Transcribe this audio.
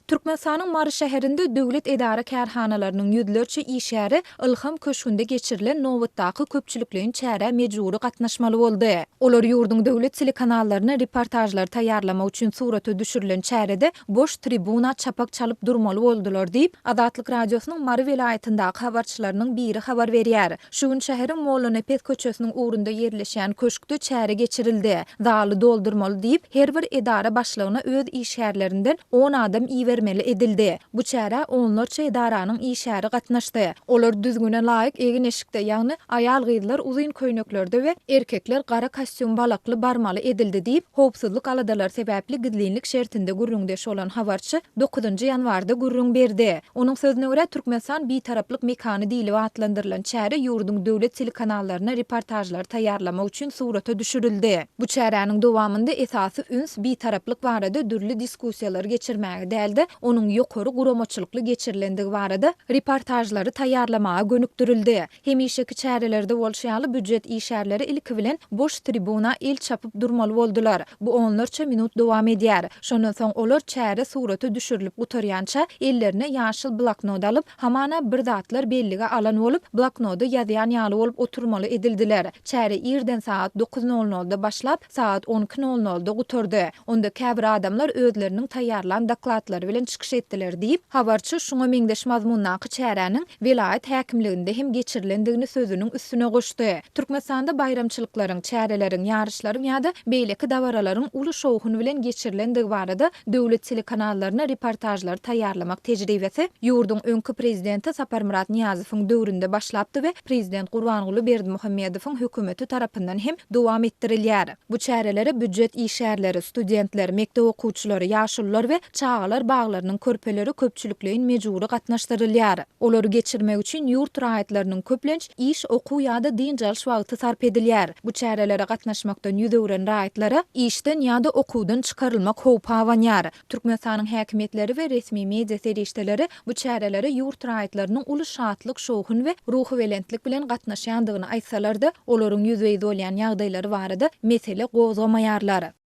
Türkmenistanyň Mary şäherinde döwlet edara kärhanalarynyň ýüzlerçe işäri ylham köşkünde geçirilen nowatdaky köpçülikliň çäre mejburi gatnaşmaly boldy. Olar ýurdun döwlet telekanallarına reportajlar taýýarlamak üçin surata düşürilen çärede boş tribuna çapak çalyp durmaly boldular diýip Adatlyk radiosynyň Mary welaýatyndaky habarçylarynyň biri habar berýär. Şu gün şäheriň Mollonepet köçesiniň ugrunda ýerleşýän köşkde çäre geçirildi. Daly doldurmaly diýip her bir edara başlygyna öz işgärlerinden 10 adam iýermeli edildi. Bu çäre onlarça edaranyň işgäri gatnaşdy. Olar düzgüne laýyk egin eşikde, ýagny aýal gyzlar uzun köýneklerde we erkekler gara kostyum balakly barmaly edildi diýip howpsuzlyk aladalar sebäpli gizlinlik şertinde gürrüňdeş olan habarçy 9-njy ýanwarda gürrüň berdi. Onuň sözüne görä Türkmenistan bitaraplyk mekany diýilip atlandyrylan çäre ýurdun döwlet telekanallarına reportajlar taýýarlamak üçin surata düşürildi. Bu çäräniň dowamında esasy üns bitaraplyk barada dürli diskussiýalar geçirmäge däldi. Onuň ýokary guramaçylykly geçirilendigi barada reportajlary taýýarlamaga gönükdirildi. Hemişeki çärelerde bolşýaly büdjet işgärleri ilki bilen boş tribuna el çapyp durmaly boldular. Bu onlarça minut dowam edýär. Şondan soň olar çäre surata düşürilip utarýança ellerine ýaşyl bloknot alyp hamana bir zatlar bellige alan bolup bloknoty ýazýan ýaly bolup oturmaly edildiler. Çäre ýerden saat 9:00-da başlap saat 12:00-da guturdy. Onda käbir adamlar özleriniň taýýarlan doklatlary bilen çykyş etdiler diýip habarçy şuňa meňdeş mazmunnaky çäräniň welaýat häkimliginde hem geçirilendigini sözüniň üstüne goşdy. Türkmenistanda bayramçylyklaryň, çäreleriň, ýaryşlaryň ýa-da beýleki dawralaryň uly şowhuny bilen geçirilendigi barada döwlet telekanallarına reportajlar taýýarlamak tejribesi ýurdun öňkü prezidenti Saparmurat Niýazowyň döwründe başlapdy we prezident Gurbanguly Berdimuhammedowyň hökümeti tarapyndan hem dowam etdirilýär. Bu çärelere büdjet işgärleri, studentler, mekdep okuwçylary, ýaşullar we çağalar baglarynyň körpeleri köpçülikliň mejburi gatnaşdyrylýar. Olary geçirmek üçin ýurt raýatlarynyň köplenç iş, okuw ýa-da dinjal wagty sarp edilýär. Bu çärelere gatnaşmakdan ýüzegren raýatlara işden ýa-da okuwdan çykarylmak howp hawanýar. Türkmenistanyň häkimetleri we resmi media serişdeleri bu çärelere ýurt raýatlarynyň uly şatlyk, şowhun we ruhy welentlik bilen gatnaşýandygyny aýtsalar-da, olaryň ýüzeye bolýan ýagdaýlary barada mesele gozgamaýarlar.